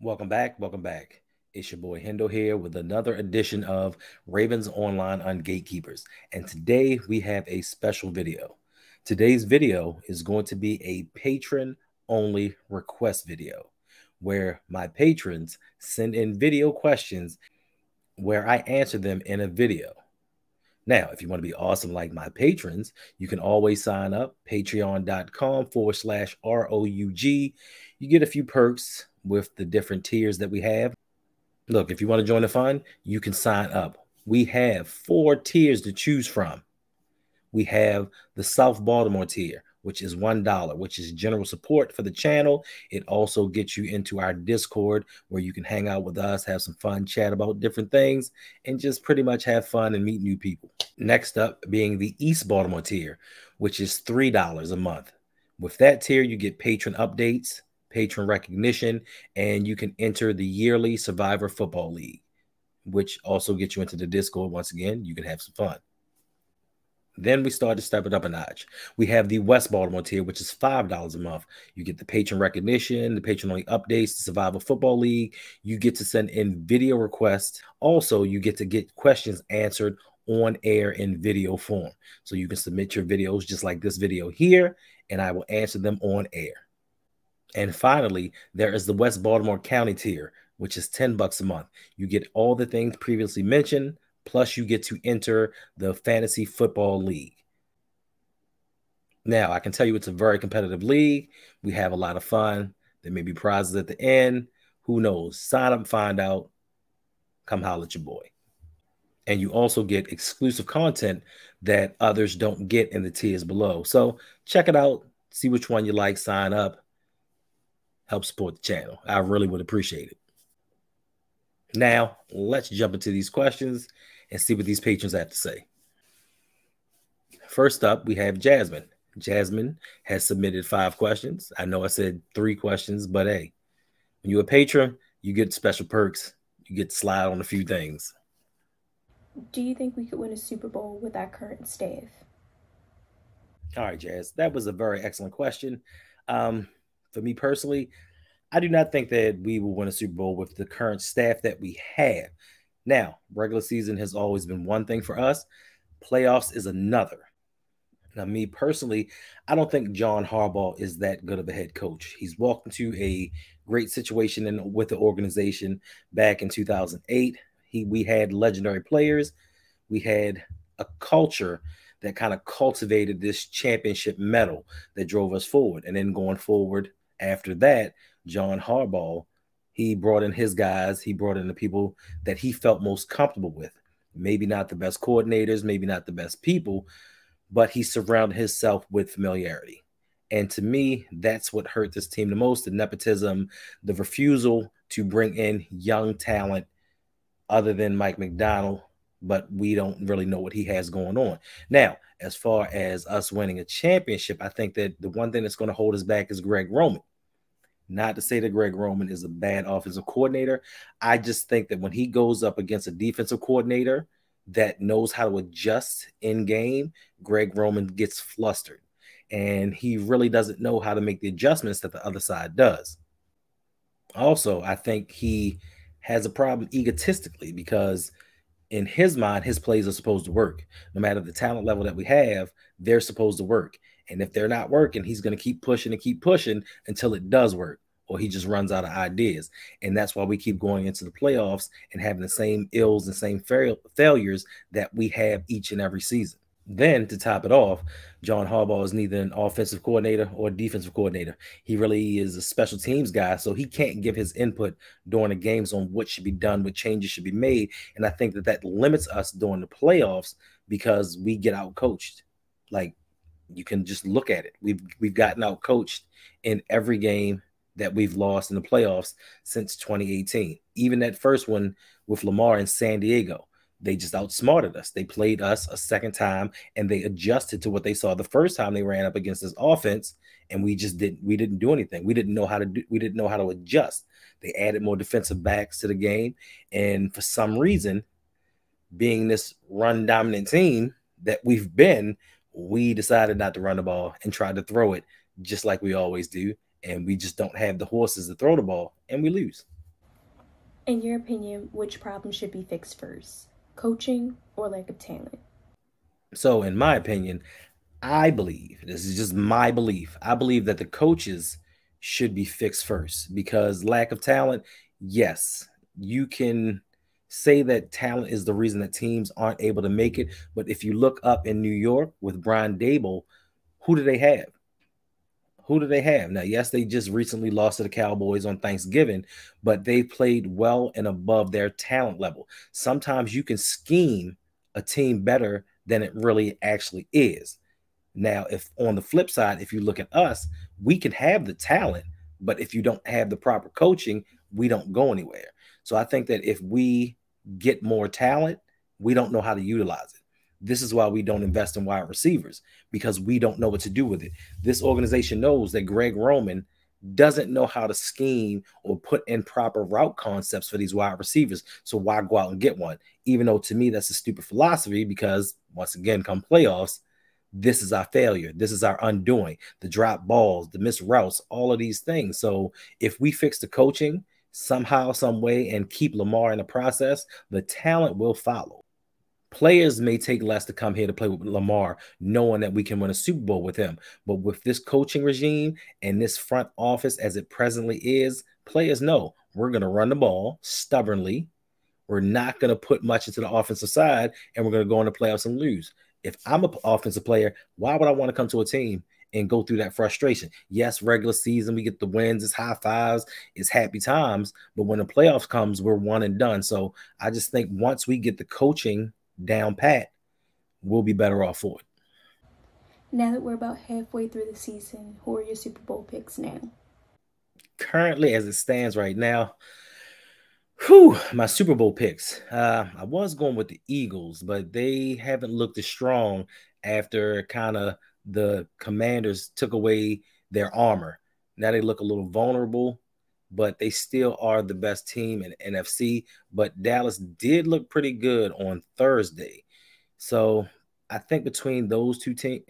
Welcome back. Welcome back. It's your boy Hendo here with another edition of Ravens Online on Gatekeepers. And today we have a special video. Today's video is going to be a patron only request video where my patrons send in video questions where I answer them in a video. Now, if you want to be awesome like my patrons, you can always sign up, patreon.com/ROUG. You get a few perks with the different tiers that we have. Look, if you want to join the fun, you can sign up. We have 4 tiers to choose from. We have the South Baltimore tier, which is $1, which is general support for the channel. It also gets you into our Discord where you can hang out with us, have some fun, chat about different things, and just pretty much have fun and meet new people. Next up being the East Baltimore tier, which is $3 a month. With that tier, you get patron updates, patron recognition, and you can enter the yearly Survivor Football League, which also gets you into the Discord. Once again, you can have some fun. Then we start to step it up a notch. We have the West Baltimore tier, which is $5 a month. You get the patron recognition, the patron-only updates, the Survival Football League. You get to send in video requests. Also, you get to get questions answered on air in video form. So you can submit your videos just like this video here, and I will answer them on air. And finally, there is the West Baltimore County tier, which is $10 a month. You get all the things previously mentioned, plus you get to enter the Fantasy Football League. Now, I can tell you it's a very competitive league. We have a lot of fun. There may be prizes at the end. Who knows? Sign up, find out. Come holler at your boy. And you also get exclusive content that others don't get in the tiers below. So check it out. See which one you like. Sign up. Help support the channel. I really would appreciate it. Now, let's jump into these questions and see what these patrons have to say. First up, we have Jasmine. Jasmine has submitted 5 questions. I know I said 3 questions, but hey, when you're a patron, you get special perks. You get to slide on a few things. Do you think we could win a Super Bowl with our current staff? All right, Jazz, that was a very excellent question. For me personally, I do not think that we will win a Super Bowl with the current staff that we have. Now, regular season has always been one thing for us. Playoffs is another. Now, me personally, I don't think John Harbaugh is that good of a head coach. He's walked into a great situation with the organization back in 2008. We had legendary players. We had a culture that kind of cultivated this championship medal that drove us forward. And then going forward after that, John Harbaugh, he brought in his guys. He brought in the people that he felt most comfortable with. Maybe not the best coordinators, maybe not the best people, but he surrounded himself with familiarity. And to me, that's what hurt this team the most, the nepotism, the refusal to bring in young talent other than Mike McDonald, but we don't really know what he has going on. Now, as far as us winning a championship, I think that the one thing that's going to hold us back is Greg Roman. Not to say that Greg Roman is a bad offensive coordinator. I just think that when he goes up against a defensive coordinator that knows how to adjust in game, Greg Roman gets flustered. And he really doesn't know how to make the adjustments that the other side does. Also, I think he has a problem egotistically because in his mind, his plays are supposed to work. No matter the talent level that we have, they're supposed to work. And if they're not working, he's going to keep pushing until it does work, or he just runs out of ideas. And that's why we keep going into the playoffs and having the same ills and same failures that we have each and every season. Then to top it off, John Harbaugh is neither an offensive coordinator or defensive coordinator. He really is a special teams guy, so he can't give his input during the games on what should be done, what changes should be made. And I think that that limits us during the playoffs because we get out coached. Like, you can just look at it. We've gotten out coached in every game that we've lost in the playoffs since 2018. Even that first one with Lamar in San Diego. They just outsmarted us. They played us a second time and they adjusted to what they saw the first time they ran up against this offense. And we didn't do anything. We didn't know how to adjust. They added more defensive backs to the game. And for some reason, being this run dominant team that we've been, we decided not to run the ball and tried to throw it just like we always do. And we just don't have the horses to throw the ball and we lose. In your opinion, which problem should be fixed first? Coaching or lack of talent? So, in my opinion, I believe, this is just my belief, I believe that the coaches should be fixed first because lack of talent, yes, you can say that talent is the reason that teams aren't able to make it. But if you look up in New York with Brian Dable, who do they have? Who do they have? Now, yes, they just recently lost to the Cowboys on Thanksgiving, but they played well and above their talent level. Sometimes you can scheme a team better than it really actually is. Now, if on the flip side, if you look at us, we can have the talent, but if you don't have the proper coaching, we don't go anywhere. So I think that if we get more talent, we don't know how to utilize it. This is why we don't invest in wide receivers because we don't know what to do with it. This organization knows that Greg Roman doesn't know how to scheme or put in proper route concepts for these wide receivers. So why go out and get one? Even though to me that's a stupid philosophy because once again, come playoffs, this is our failure. This is our undoing. The drop balls, the missed routes, all of these things. So if we fix the coaching somehow, some way, and keep Lamar in the process, the talent will follow. Players may take less to come here to play with Lamar, knowing that we can win a Super Bowl with him. But with this coaching regime and this front office as it presently is, players know we're going to run the ball stubbornly. We're not going to put much into the offensive side, and we're going to go in the playoffs and lose. If I'm an offensive player, why would I want to come to a team and go through that frustration? Yes, regular season, we get the wins, it's high fives, it's happy times. But when the playoffs comes, we're one and done. So I just think once we get the coaching down pat, we'll be better off for it. Now that we're about halfway through the season, who are your Super Bowl picks now? Currently, as it stands right now, my Super Bowl picks. I was going with the Eagles, but they haven't looked as strong after kind of the Commanders took away their armor. Now they look a little vulnerable, but they still are the best team in NFC. But Dallas did look pretty good on Thursday. So I think between those two teams,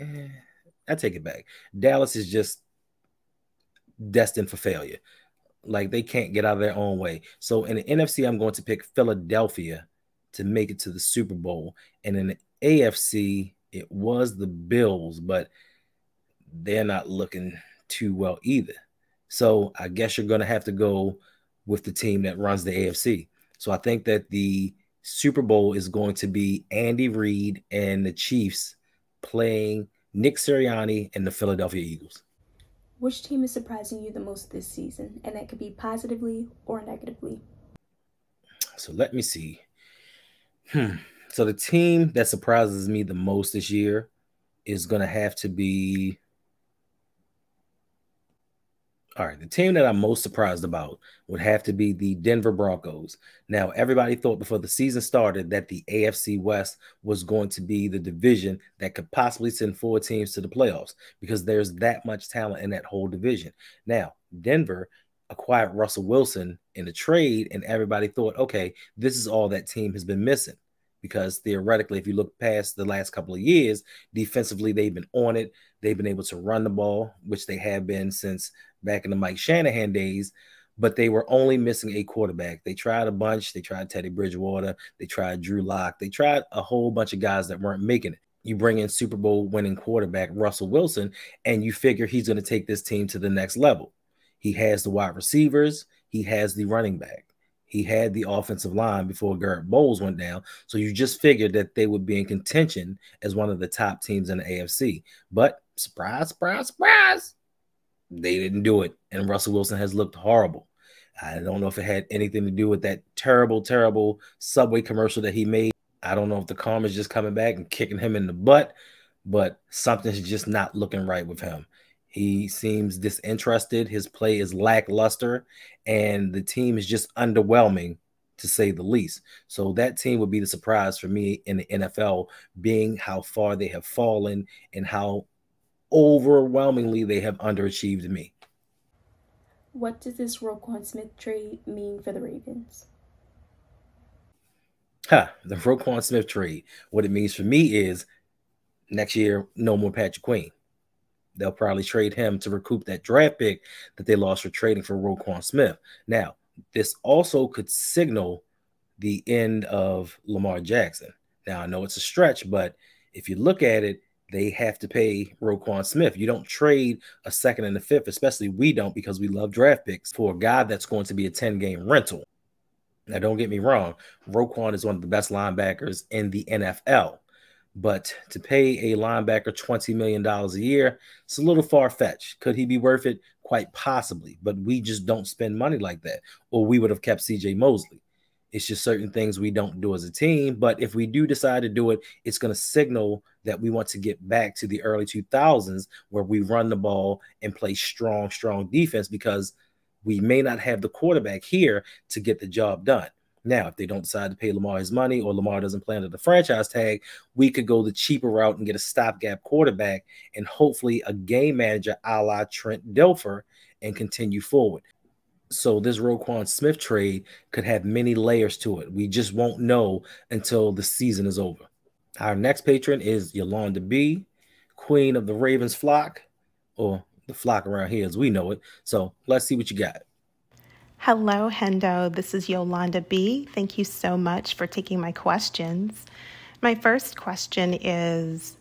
I take it back. Dallas is just destined for failure. Like they can't get out of their own way. So in the NFC, I'm going to pick Philadelphia to make it to the Super Bowl. And in the AFC, it was the Bills, but they're not looking too well either. So I guess you're going to have to go with the team that runs the AFC. So I think that the Super Bowl is going to be Andy Reid and the Chiefs playing Nick Sirianni and the Philadelphia Eagles. Which team is surprising you the most this season? And that could be positively or negatively. So let me see. So the team that surprises me the most this year is going to have to be all right, the team that I'm most surprised about would have to be the Denver Broncos. Now, everybody thought before the season started that the AFC West was going to be the division that could possibly send 4 teams to the playoffs because there's that much talent in that whole division. Now, Denver acquired Russell Wilson in a trade, and everybody thought, okay, this is all that team has been missing. Because theoretically, if you look past the last couple of years, defensively, they've been on it. They've been able to run the ball, which they have been since back in the Mike Shanahan days, but they were only missing a quarterback. They tried a bunch. They tried Teddy Bridgewater. They tried Drew Lock. They tried a whole bunch of guys that weren't making it. You bring in Super Bowl winning quarterback Russell Wilson, and you figure he's going to take this team to the next level. He has the wide receivers. He has the running back. He had the offensive line before Garrett Bowles went down. So you just figured that they would be in contention as one of the top teams in the AFC. But surprise, surprise, surprise, they didn't do it. And Russell Wilson has looked horrible. I don't know if it had anything to do with that terrible, terrible Subway commercial that he made. I don't know if the karma is just coming back and kicking him in the butt, but something's just not looking right with him. He seems disinterested. His play is lackluster, and the team is just underwhelming, to say the least. So that team would be the surprise for me in the NFL, being how far they have fallen and how overwhelmingly they have underachieved me. What does this Roquan Smith trade mean for the Ravens? The Roquan Smith trade. What it means for me is next year, no more Patrick Queen. They'll probably trade him to recoup that draft pick that they lost for trading for Roquan Smith. Now, This also could signal the end of Lamar Jackson. Now, I know it's a stretch, but if you look at it, they have to pay Roquan Smith. You don't trade a second and a fifth, especially we don't, because we love draft picks, for a guy that's going to be a 10-game rental. Now, don't get me wrong. Roquan is one of the best linebackers in the NFL. But to pay a linebacker $20 million a year, it's a little far-fetched. Could he be worth it? Quite possibly. But we just don't spend money like that. Or we would have kept C.J. Mosley. It's just certain things we don't do as a team. But if we do decide to do it, it's going to signal that we want to get back to the early 2000s where we run the ball and play strong defense, because we may not have the quarterback here to get the job done. Now, if they don't decide to pay Lamar his money, or Lamar doesn't plan to the franchise tag, we could go the cheaper route and get a stopgap quarterback and hopefully a game manager a la Trent Dilfer and continue forward. So this Roquan Smith trade could have many layers to it. We just won't know until the season is over. Our next patron is Yolanda B, queen of the Ravens flock, or the flock around here as we know it. So let's see what you got. Hello, Hendo. This is Yolanda B. Thank you so much for taking my questions. My first question is,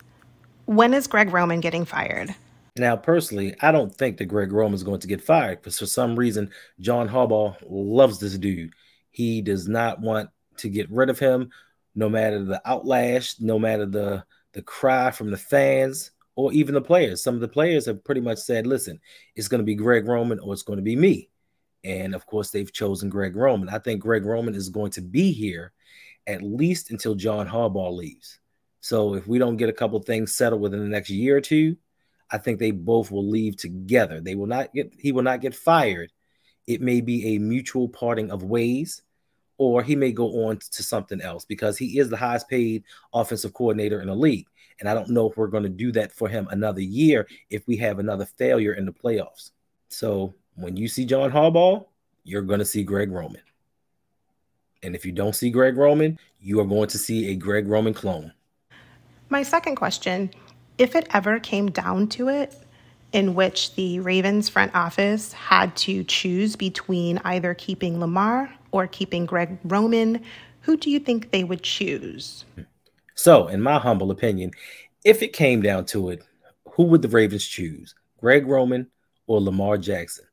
when is Greg Roman getting fired? Now, personally, I don't think that Greg Roman is going to get fired, because for some reason, John Harbaugh loves this dude. He does not want to get rid of him, no matter the outlash, no matter the cry from the fans or even the players. Some of the players have pretty much said, listen, it's going to be Greg Roman or it's going to be me. And of course, they've chosen Greg Roman. I think Greg Roman is going to be here at least until John Harbaugh leaves. So if we don't get a couple things settled within the next year or two, I think they both will leave together. He will not get fired. It may be a mutual parting of ways, or he may go on to something else, because he is the highest paid offensive coordinator in the league. And I don't know if we're going to do that for him another year if we have another failure in the playoffs. So when you see John Harbaugh, you're going to see Greg Roman. And if you don't see Greg Roman, you are going to see a Greg Roman clone. My second question, if it ever came down to it, in which the Ravens front office had to choose between either keeping Lamar or keeping Greg Roman, who do you think they would choose? So, in my humble opinion, if it came down to it, who would the Ravens choose? Greg Roman or Lamar Jackson?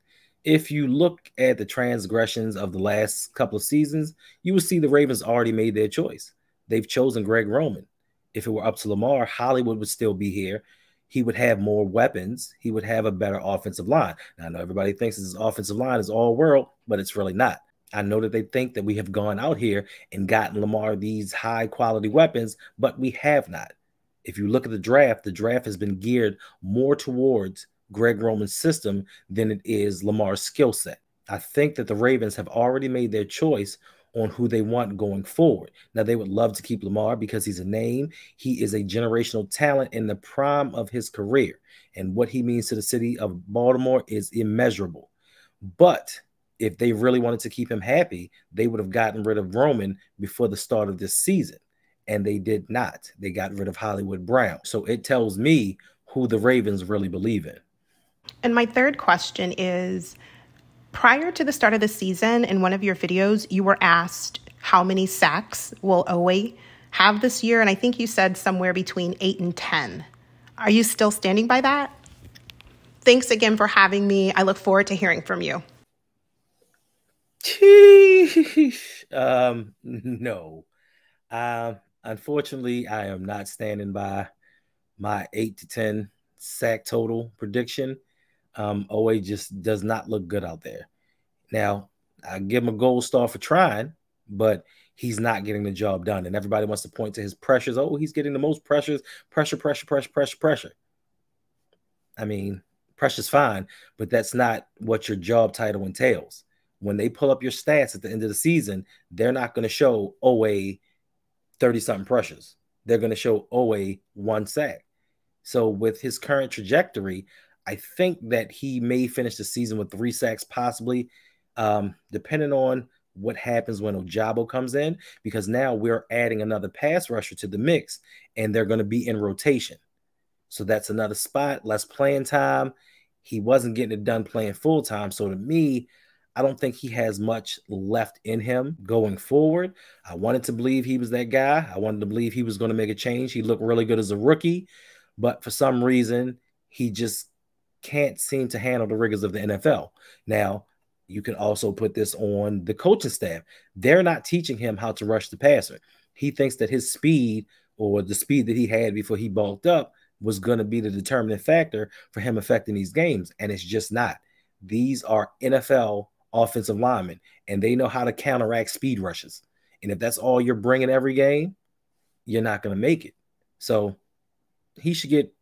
If you look at the transgressions of the last couple of seasons, you will see the Ravens already made their choice. They've chosen Greg Roman. If it were up to Lamar, Hollywood would still be here. He would have more weapons. He would have a better offensive line. Now, I know everybody thinks his offensive line is all world, but it's really not. I know that they think that we have gone out here and gotten Lamar these high quality weapons, but we have not. If you look at the draft has been geared more towards Greg Roman's system than it is Lamar's skill set. I think that the Ravens have already made their choice on who they want going forward. Now, they would love to keep Lamar because he's a name. He is a generational talent in the prime of his career. And what he means to the city of Baltimore is immeasurable. But if they really wanted to keep him happy, they would have gotten rid of Roman before the start of this season. And they did not. They got rid of Hollywood Brown. So it tells me who the Ravens really believe in. And my third question is, prior to the start of the season, in one of your videos, you were asked how many sacks will Owe have this year. And I think you said somewhere between 8 and 10. Are you still standing by that? Thanks again for having me. I look forward to hearing from you. No. Unfortunately, I am not standing by my 8 to 10 sack total prediction. Owe just does not look good out there. Now, I give him a gold star for trying, but he's not getting the job done. And everybody wants to point to his pressures. Oh, he's getting the most pressures. Pressure. I mean, pressure's fine, but that's not what your job title entails. When they pull up your stats at the end of the season, they're not going to show Owe 30-something pressures. They're going to show Owe 1 sack. So with his current trajectory, I think that he may finish the season with 3 sacks, possibly, depending on what happens when Ojabo comes in, because now we're adding another pass rusher to the mix, and they're going to be in rotation. So that's another spot, less playing time. He wasn't getting it done playing full time. So to me, I don't think he has much left in him going forward. I wanted to believe he was that guy. I wanted to believe he was going to make a change. He looked really good as a rookie, but for some reason, he just can't seem to handle the rigors of the NFL. Now, you can also put this on the coaching staff. They're not teaching him how to rush the passer. He thinks that his speed, or the speed that he had before he bulked up, was going to be the determining factor for him affecting these games, and it's just not. These are NFL offensive linemen, and they know how to counteract speed rushes. And if that's all you're bringing every game, you're not going to make it. So he should get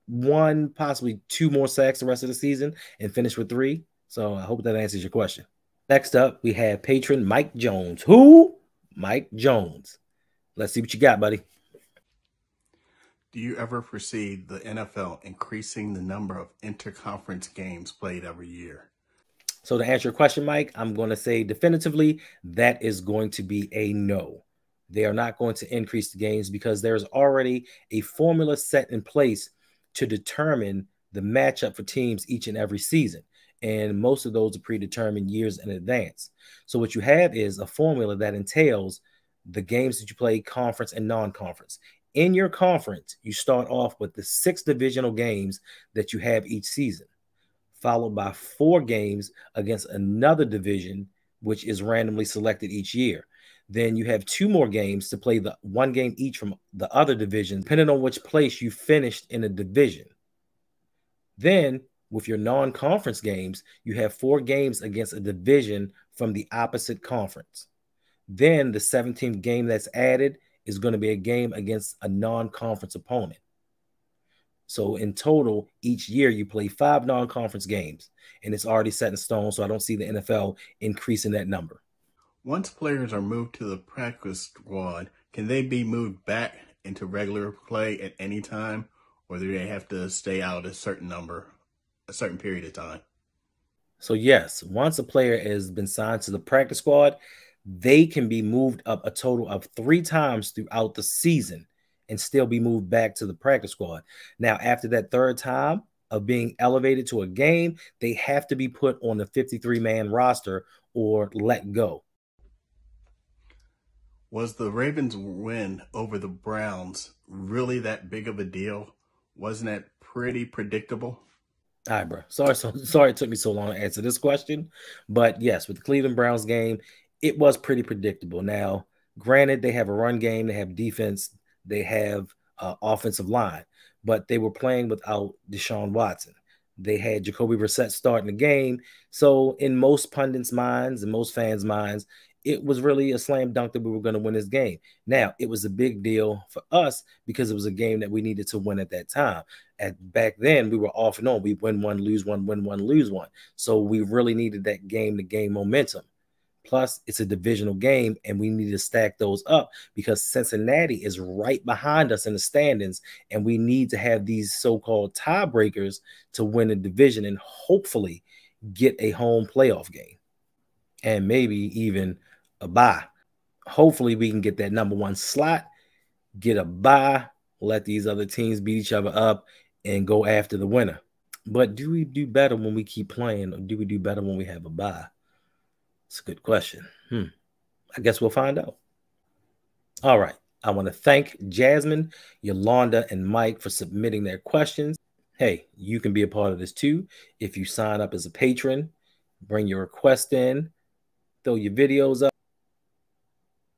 1, possibly 2 more sacks the rest of the season and finish with 3. So I hope that answers your question. Next up, we have patron Mike Jones. Who? Mike Jones. Let's see what you got, buddy. Do you ever foresee the NFL increasing the number of interconference games played every year? So to answer your question, Mike, I'm going to say definitively that is going to be a no. They are not going to increase the games because there's already a formula set in place to determine the matchup for teams each and every season. And most of those are predetermined years in advance. So what you have is a formula that entails the games that you play conference and non-conference. In your conference, you start off with the 6 divisional games that you have each season, followed by 4 games against another division, which is randomly selected each year. Then you have 2 more games to play, the 1 game each from the other division, depending on which place you finished in a division. Then with your non-conference games, you have 4 games against a division from the opposite conference. Then the 17th game that's added is going to be a game against a non-conference opponent. So in total, each year you play 5 non-conference games, and it's already set in stone. So I don't see the NFL increasing that number. Once players are moved to the practice squad, can they be moved back into regular play at any time, or do they have to stay out a certain period of time? So yes, once a player has been signed to the practice squad, they can be moved up a total of 3 times throughout the season and still be moved back to the practice squad. Now, after that 3rd time of being elevated to a game, they have to be put on the 53-man roster or let go. Was the Ravens' win over the Browns really that big of a deal? Wasn't that pretty predictable? All right, bro. Sorry it took me so long to answer this question. But yes, with the Cleveland Browns game, it was pretty predictable. Now, granted, they have a run game, they have defense, they have offensive line, but they were playing without Deshaun Watson. They had Jacoby Brissett starting the game. So in most pundits' minds and most fans' minds, it was really a slam dunk that we were going to win this game. Now, it was a big deal for us because it was a game that we needed to win at that time. Back then, we were off and on. We win 1, lose 1, win 1, lose 1. So we really needed that game-to-game momentum. Plus, it's a divisional game, and we need to stack those up because Cincinnati is right behind us in the standings, and we need to have these so-called tiebreakers to win the division and hopefully get a home playoff game and maybe even a bye. Hopefully, we can get that number 1 slot, get a bye, let these other teams beat each other up, and go after the winner. But do we do better when we keep playing, or do we do better when we have a bye? It's a good question. I guess we'll find out. All right. I want to thank Jasmine, Yolanda, and Mike for submitting their questions. Hey, you can be a part of this too. If you sign up as a patron, bring your request in, throw your videos up.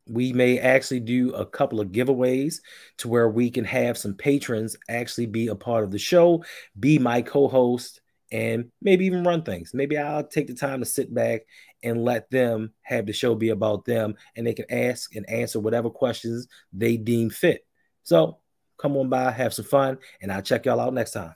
We may actually do a couple of giveaways to where we can have some patrons actually be a part of the show, be my co-host, and maybe even run things. Maybe I'll take the time to sit back and let them have the show be about them, and they can ask and answer whatever questions they deem fit. So come on by, have some fun, and I'll check y'all out next time.